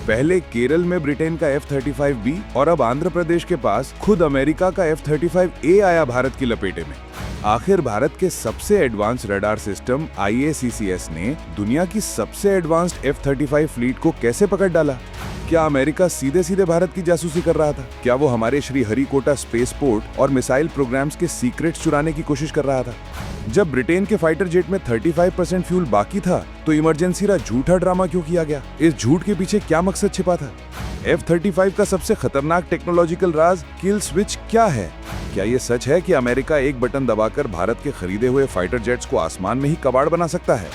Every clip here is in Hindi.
पहले केरल में ब्रिटेन का F-35B और अब आंध्र प्रदेश के पास खुद अमेरिका का F-35A आया भारत की लपेटे में। आखिर भारत के सबसे एडवांस रडार सिस्टम IACCS ने दुनिया की सबसे एडवांस्ड F-35 फ्लीट को कैसे पकड़ डाला? क्या अमेरिका सीधे सीधे भारत की जासूसी कर रहा था? क्या वो हमारे श्रीहरिकोटा स्पेसपोर्ट और मिसाइल प्रोग्राम्स के सीक्रेट्स चुराने की कोशिश कर रहा था? जब ब्रिटेन के फाइटर जेट में 35% फ्यूल बाकी था, तो इमरजेंसी का झूठा ड्रामा क्यों किया गया? इस झूठ के पीछे क्या मकसद छिपा था? F-35 का सबसे खतरनाक टेक्नोलॉजिकल राज किल स्विच क्या है? क्या ये सच है कि अमेरिका एक बटन दबाकर भारत के खरीदे हुए फाइटर जेट्स को आसमान में ही कबाड़ बना सकता है?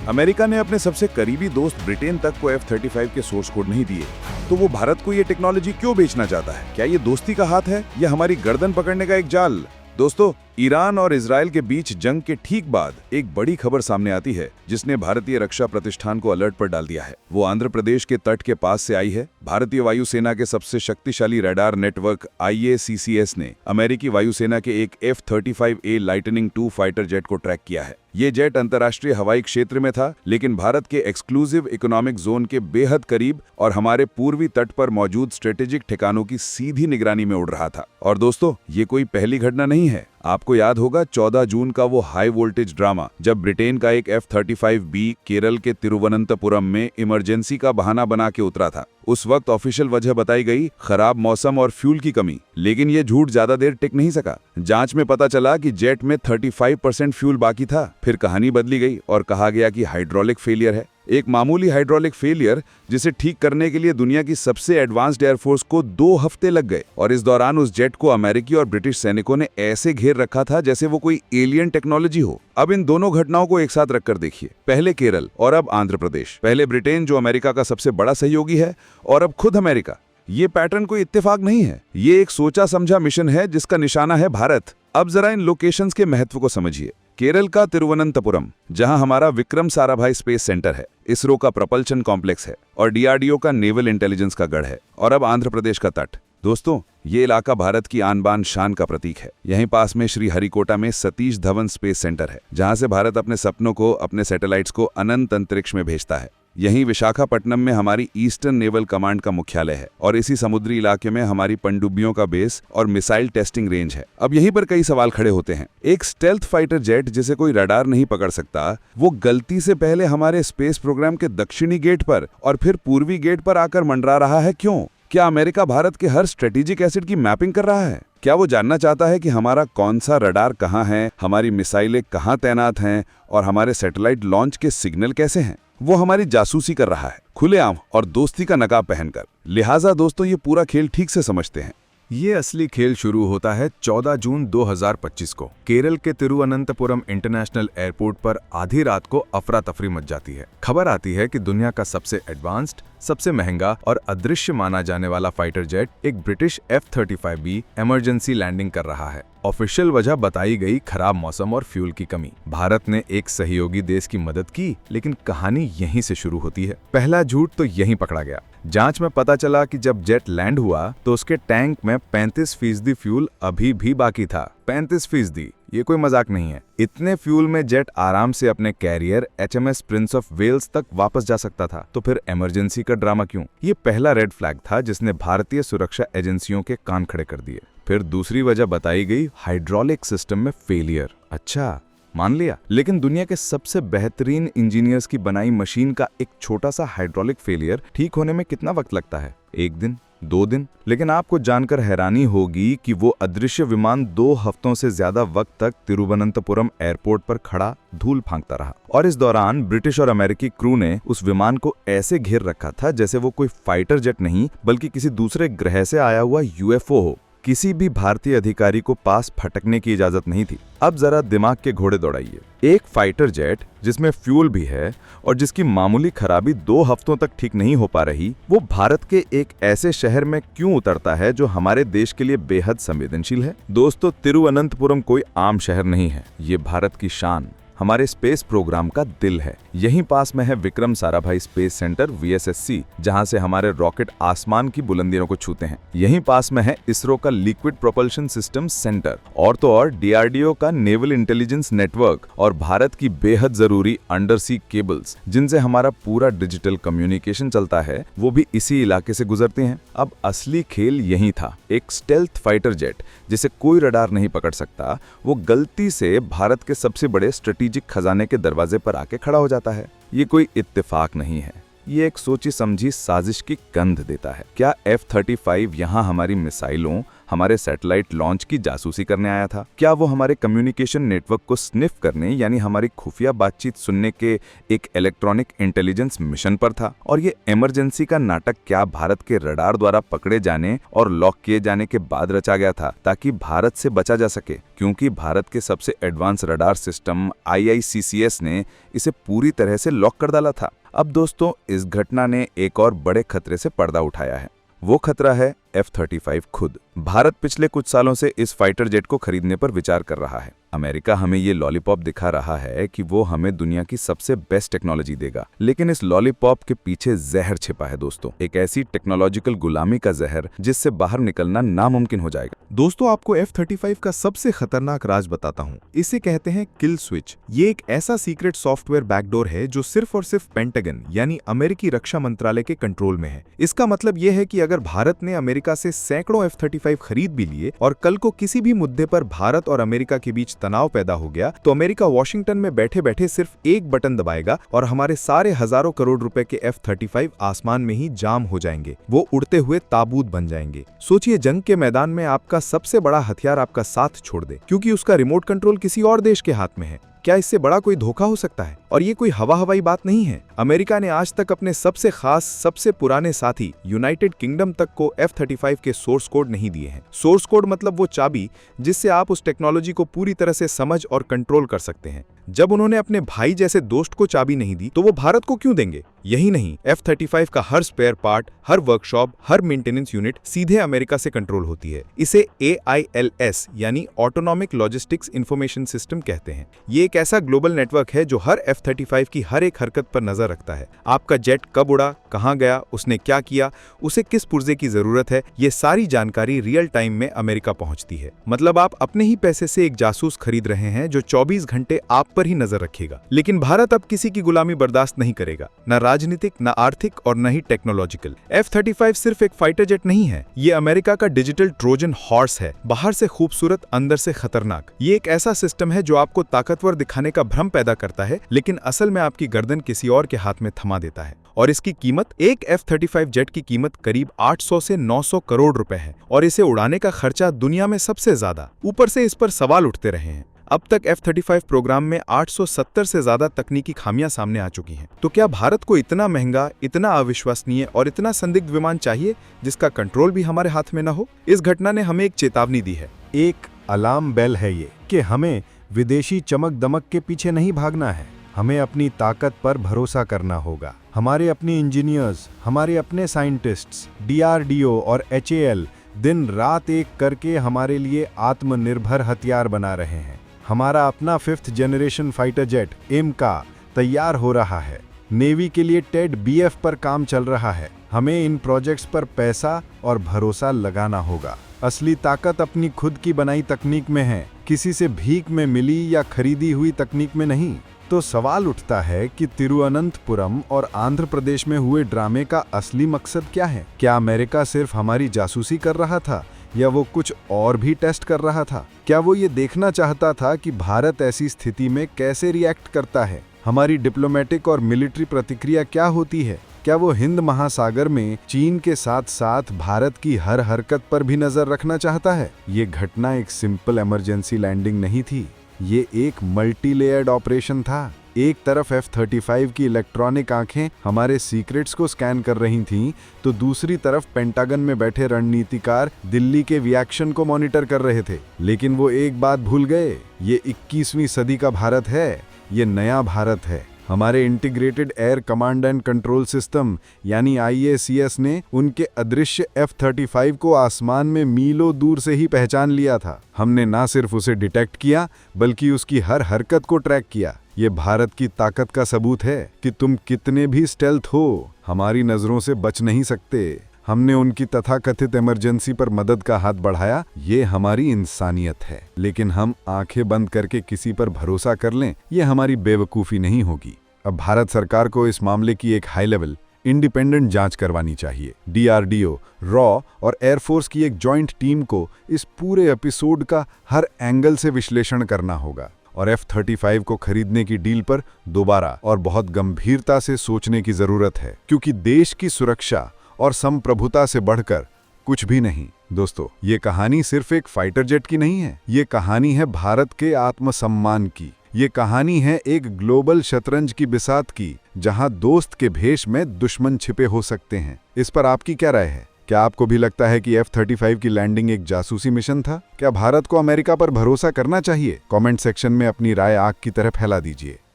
अमेरिका ने अपने सबसे करीबी दोस्त ब्रिटेन तक को F-35 के सोर्स कोड नहीं दिए, तो वो भारत को ये टेक्नोलॉजी क्यों बेचना चाहता है? क्या ये दोस्ती का हाथ है या हमारी गर्दन पकड़ने का एक जाल? दोस्तों, ईरान और इजराइल के बीच जंग के ठीक बाद एक बड़ी खबर सामने आती है जिसने भारतीय रक्षा प्रतिष्ठान को अलर्ट पर डाल दिया है। वो आंध्र प्रदेश के तट के पास से आई है। भारतीय वायुसेना के सबसे शक्तिशाली रडार नेटवर्क IACCS ने अमेरिकी वायुसेना के एक F-35A lightning II fighter jet को ट्रैक किया है। ये जेट अंतर्राष्ट्रीय हवाई क्षेत्र में था, लेकिन भारत के एक्सक्लूसिव इकोनॉमिक जोन के बेहद करीब और हमारे पूर्वी तट पर मौजूद स्ट्रेटेजिक ठिकानों की सीधी निगरानी में उड़ रहा था। और दोस्तों, ये कोई पहली घटना नहीं है। आपको याद होगा 14 जून का वो हाई वोल्टेज ड्रामा, जब ब्रिटेन का एक F-35B केरल के तिरुवनंतपुरम में इमरजेंसी का बहाना बना के उतरा था। उस वक्त ऑफिशियल वजह बताई गई खराब मौसम और फ्यूल की कमी, लेकिन ये झूठ ज्यादा देर टिक नहीं सका। जांच में पता चला कि जेट में 35% फ्यूल बाकी था। फिर कहानी बदली गई और कहा गया कि हाइड्रोलिक फेलियर है। एक मामूली हाइड्रोलिक फेलियर जिसे ठीक करने के लिए दुनिया की सबसे एडवांस्ड एयरफोर्स को 2 हफ्ते लग गए, और इस दौरान उस जेट को अमेरिकी और ब्रिटिश सैनिकों ने ऐसे घेर रखा था जैसे वो कोई एलियन टेक्नोलॉजी हो। अब इन दोनों घटनाओं को एक साथ रखकर देखिए, पहले केरल और अब आंध्र प्रदेश। पहले ब्रिटेन जो अमेरिका का सबसे बड़ा सहयोगी है, और अब खुद अमेरिका। ये पैटर्न कोई इत्तेफाक नहीं है, ये एक सोचा समझा मिशन है जिसका निशाना है भारत। अब जरा इन लोकेशंस के महत्व को समझिए। केरल का तिरुवनंतपुरम, जहां हमारा विक्रम साराभाई स्पेस सेंटर है, इसरो का प्रपल्शन कॉम्प्लेक्स है और DRDO का नेवल इंटेलिजेंस का गढ़ है। और अब आंध्र प्रदेश का तट। दोस्तों, ये इलाका भारत की आन बान शान का प्रतीक है। यहीं पास में श्रीहरिकोटा में सतीश धवन स्पेस सेंटर है, जहां से भारत अपने सपनों को, अपने सैटेलाइट्स को अनंत अंतरिक्ष में भेजता है। यहीं विशाखापट्टनम में हमारी ईस्टर्न नेवल कमांड का मुख्यालय है, और इसी समुद्री इलाके में हमारी पनडुब्बियों का बेस और मिसाइल टेस्टिंग रेंज है। अब यहीं पर कई सवाल खड़े होते हैं। एक स्टेल्थ फाइटर जेट जिसे कोई रडार नहीं पकड़ सकता, वो गलती से पहले हमारे स्पेस प्रोग्राम के दक्षिणी गेट पर और फिर पूर्वी गेट पर आकर मंडरा रहा है, क्यों? क्या अमेरिका भारत के हर स्ट्रेटेजिक एसेट की मैपिंग कर रहा है? क्या वो जानना चाहता है कि हमारा कौन सा रडार कहाँ है, हमारी मिसाइलें कहाँ तैनात हैं और हमारे सैटेलाइट लॉन्च के सिग्नल कैसे हैं? वो हमारी जासूसी कर रहा है, खुलेआम और दोस्ती का नकाब पहनकर। लिहाजा दोस्तों, ये पूरा खेल ठीक से समझते हैं। ये असली खेल शुरू होता है 14 जून 2025 को। केरल के तिरुवनंतपुरम इंटरनेशनल एयरपोर्ट पर आधी रात को अफरा तफरी मच जाती है। खबर आती है कि दुनिया का सबसे एडवांस्ड, सबसे महंगा और अदृश्य माना जाने वाला फाइटर जेट, एक ब्रिटिश F-35B इमरजेंसी लैंडिंग कर रहा है। ऑफिशियल वजह बताई गई खराब मौसम और फ्यूल की कमी। भारत ने एक सहयोगी देश की मदद की, लेकिन कहानी यहीं से शुरू होती है। पहला झूठ तो यहीं पकड़ा गया। जांच में पता चला कि जब जेट लैंड हुआ तो उसके टैंक में 35% फ्यूल अभी भी बाकी था। 35%, ये कोई मजाक नहीं है। इतने फ्यूल में जेट आराम से अपने carrier HMS Prince of Wales तक वापस जा सकता था। तो फिर इमरजेंसी का ड्रामा क्यों? ये पहला रेड फ्लैग था जिसने भारतीय सुरक्षा एजेंसियों के कान खड़े कर दिए। फिर दूसरी वजह बताई गई हाइड्रोलिक सिस्टम में फेलियर। अच्छा, मान लिया, लेकिन दुनिया के सबसे बेहतरीन इंजीनियर्स की बनाई मशीन का एक छोटा सा हाइड्रोलिक फेलियर ठीक होने में कितना वक्त लगता है? 1 दिन, 2 दिन? लेकिन आपको जानकर हैरानी होगी कि वो अदृश्य विमान 2 हफ्तों से ज्यादा वक्त तक तिरुवनंतपुरम एयरपोर्ट पर खड़ा धूल फांकता रहा। और इस दौरान ब्रिटिश और अमेरिकी क्रू ने उस विमान को ऐसे घेर रखा था जैसे वो कोई फाइटर जेट नहीं, बल्कि किसी दूसरे ग्रह से आया हुआ UFO हो। किसी भी भारतीय अधिकारी को पास फटकने की इजाजत नहीं थी। अब जरा दिमाग के घोड़े दौड़ाइए। एक फाइटर जेट जिसमें फ्यूल भी है और जिसकी मामूली खराबी 2 हफ्तों तक ठीक नहीं हो पा रही, वो भारत के एक ऐसे शहर में क्यों उतरता है जो हमारे देश के लिए बेहद संवेदनशील है? दोस्तों, तिरुवनंतपुरम कोई आम शहर नहीं है। ये भारत की शान, हमारे स्पेस प्रोग्राम का दिल है। यहीं पास में है Vikram Sarabhai space centre VSSC, जहां से हमारे रॉकेट आसमान की बुलंदियों को छूते हैं। यहीं पास में है इसरो का लिक्विड प्रोपल्शन सिस्टम सेंटर, और तो और DRDO का नेवल इंटेलिजेंस नेटवर्क और भारत की बेहद जरूरी अंडर सी केबल्स, जिनसे हमारा पूरा डिजिटल कम्युनिकेशन चलता है, वो भी इसी इलाके से गुजरती हैं। अब असली खेल यही था। एक स्टेल्थ फाइटर जेट जिसे कोई रडार नहीं पकड़ सकता, वो गलती से भारत के सबसे बड़े स्ट्रेटेजिक खजाने के दरवाजे पर आके खड़ा हो जाता है। ये कोई इत्तेफाक नहीं है, ये एक सोची समझी साजिश की गंध देता है। क्या F-35 यहाँ हमारी मिसाइलों, हमारे सैटेलाइट लॉन्च की जासूसी करने आया था? क्या वो हमारे कम्युनिकेशन नेटवर्क को स्निफ करने, यानी हमारी खुफिया बातचीत सुनने के एक इलेक्ट्रॉनिक इंटेलिजेंस मिशन पर था? और ये इमरजेंसी का नाटक क्या भारत के रडार द्वारा पकड़े जाने और लॉक किए जाने के बाद रचा गया था, ताकि भारत से बचा जा सके? क्योंकि भारत के सबसे एडवांस रडार सिस्टम IICCS ने इसे पूरी तरह से लॉक कर डाला था। अब दोस्तों, इस घटना ने एक और बड़े खतरे से पर्दा उठाया है। वो खतरा है F-35 खुद। भारत पिछले कुछ सालों से इस फाइटर जेट को खरीदने पर विचार कर रहा है। अमेरिका हमें ये लॉलीपॉप दिखा रहा है कि वो हमें दुनिया की सबसे बेस्ट टेक्नोलॉजी देगा, लेकिन इस लॉलीपॉप के पीछे जहर छिपा है दोस्तों। एक ऐसी टेक्नोलॉजिकल गुलामी का जहर जिससे बाहर निकलना नामुमकिन हो जाएगा। दोस्तों, आपको F-35 का सबसे खतरनाक राज बताता हूँ। इसे कहते हैं किल स्विच। ये एक ऐसा सीक्रेट सॉफ्टवेयर बैकडोर है जो सिर्फ और सिर्फ पेंटागन यानी अमेरिकी रक्षा मंत्रालय के कंट्रोल में है। इसका मतलब ये है कि अगर भारत ने अमेरिका से सैकड़ों F-35 खरीद भी लिए और कल को किसी भी मुद्दे पर भारत और अमेरिका के बीच तनाव पैदा हो गया, तो अमेरिका वॉशिंगटन में बैठे बैठे सिर्फ एक बटन दबाएगा और हमारे सारे हजारों करोड़ रुपए के F-35 आसमान में ही जाम हो जाएंगे। वो उड़ते हुए ताबूत बन जाएंगे। सोचिए, जंग के मैदान में आपका सबसे बड़ा हथियार आपका साथ छोड़ दे क्योंकि उसका रिमोट कंट्रोल किसी और देश के हाथ में है। क्या इससे बड़ा कोई धोखा हो सकता है? और ये कोई हवाई बात नहीं है। अमेरिका ने आज तक अपने सबसे खास, सबसे पुराने साथी यूनाइटेड किंगडम तक को F-35 के सोर्स कोड नहीं दिए हैं। सोर्स कोड मतलब वो चाबी जिससे आप उस टेक्नोलॉजी को पूरी तरह से समझ और कंट्रोल कर सकते हैं। जब उन्होंने अपने भाई जैसे दोस्त को चाबी नहीं दी, तो वो भारत को क्यों देंगे? यही नहीं, F-35 का हर स्पेयर पार्ट, हर वर्कशॉप, हर मेंटेनेंस यूनिट सीधे अमेरिका से कंट्रोल होती है। इसे AILS यानी ऑटोनॉमिक लॉजिस्टिक्स इंफॉर्मेशन सिस्टम कहते हैं। ये एक ऐसा ग्लोबल नेटवर्क है जो हर F-35 की हर एक हरकत पर नजर रखता है। आपका जेट कब उड़ा, कहां गया, उसने क्या किया, उसे किस पुर्जे की जरूरत है, ये सारी जानकारी रियल टाइम में अमेरिका पहुंचती है। मतलब आप अपने ही पैसे से एक जासूस खरीद रहे हैं जो 24 घंटे आप पर ही नजर रखेगा। लेकिन भारत अब किसी की गुलामी बर्दाश्त नहीं करेगा, न राजनीतिक, न आर्थिक और न ही टेक्नोलॉजिकल। F-35 सिर्फ एक फाइटर जेट नहीं है, ये अमेरिका का डिजिटल ट्रोजन हॉर्स है। बाहर से खूबसूरत, अंदर से खतरनाक। ये एक ऐसा सिस्टम है जो आपको ताकतवर दिखाने का भ्रम पैदा करता है, लेकिन असल में आपकी गर्दन किसी और के हाथ में थमा देता है। और इसकी कीमत, एक F-35 जेट की कीमत करीब 800 से 900 करोड़ रुपए है, और इसे उड़ाने का खर्चा दुनिया में सबसे ज्यादा। ऊपर से इस पर सवाल उठते रहे हैं। अब तक F-35 प्रोग्राम में 870 से ज्यादा तकनीकी खामियां सामने आ चुकी हैं। तो क्या भारत को इतना महंगा, इतना अविश्वसनीय और इतना संदिग्ध विमान चाहिए जिसका कंट्रोल भी हमारे हाथ में न हो? इस घटना ने हमें एक चेतावनी दी है। एक अलार्म बेल है ये कि हमें विदेशी चमक दमक के पीछे नहीं भागना है। हमें अपनी ताकत पर भरोसा करना होगा। हमारे अपने इंजीनियर्स, हमारे अपने साइंटिस्ट्स, DRDO और HAL दिन रात एक करके हमारे लिए आत्मनिर्भर हथियार बना रहे हैं। हमारा अपना 5th generation fighter jet AIMCA तैयार हो रहा है। नेवी के लिए टेड BF पर काम चल रहा है। हमें इन प्रोजेक्ट्स पर पैसा और भरोसा लगाना होगा। असली ताकत अपनी खुद की बनाई तकनीक में है, किसी से भीख में मिली या खरीदी हुई तकनीक में नहीं। तो सवाल उठता है कि तिरुवनंतपुरम और आंध्र प्रदेश में हुए ड्रामे का असली मकसद क्या है? क्या अमेरिका सिर्फ हमारी जासूसी कर रहा था या वो कुछ और भी टेस्ट कर रहा था? क्या वो ये देखना चाहता था कि भारत ऐसी स्थिति में कैसे रिएक्ट करता है? हमारी डिप्लोमेटिक और मिलिट्री प्रतिक्रिया क्या होती है? क्या वो हिंद महासागर में चीन के साथ साथ भारत की हर हरकत पर भी नजर रखना चाहता है? ये घटना एक सिंपल इमरजेंसी लैंडिंग नहीं थी, ये एक मल्टी लेयर्ड ऑपरेशन था। एक तरफ F-35 की इलेक्ट्रॉनिक आंखें हमारे सीक्रेट्स को स्कैन कर रही थीं, तो दूसरी तरफ पेंटागन में बैठे रणनीतिकार दिल्ली के रिएक्शन को मॉनिटर कर रहे थे। लेकिन वो एक बात भूल गए, ये 21वीं सदी का भारत है, ये नया भारत है। हमारे integrated air command and control system यानी IACS ने उनके अदृश्य F-35 को आसमान में मीलों दूर से ही पहचान लिया था। हमने ना सिर्फ उसे डिटेक्ट किया बल्कि उसकी हर हरकत को ट्रैक किया। ये भारत की ताकत का सबूत है कि तुम कितने भी स्टेल्थ हो, हमारी नजरों से बच नहीं सकते। हमने उनकी तथाकथित इमरजेंसी पर मदद का हाथ बढ़ाया, ये हमारी इंसानियत है। लेकिन हम आंखें बंद करके किसी पर भरोसा कर लें, ये हमारी बेवकूफ़ी नहीं होगी। अब भारत सरकार को इस मामले की एक हाई लेवल इंडिपेंडेंट जांच करवानी चाहिए। DRDO, रॉ और एयरफोर्स की एक जॉइंट टीम को इस पूरे एपिसोड का हर एंगल से विश्लेषण करना होगा और F-35 को खरीदने की डील पर दोबारा और बहुत गंभीरता से सोचने की जरूरत है, क्योंकि देश की सुरक्षा और संप्रभुता से बढ़कर कुछ भी नहीं। दोस्तों, ये कहानी सिर्फ एक फाइटर जेट की नहीं है, ये कहानी है भारत के आत्मसम्मान की। ये कहानी है एक ग्लोबल शतरंज की बिसात की, जहां दोस्त के भेष में दुश्मन छिपे हो सकते हैं। इस पर आपकी क्या राय है? क्या आपको भी लगता है कि F-35 की लैंडिंग एक जासूसी मिशन था? क्या भारत को अमेरिका पर भरोसा करना चाहिए? कमेंट सेक्शन में अपनी राय आग की तरह फैला दीजिए।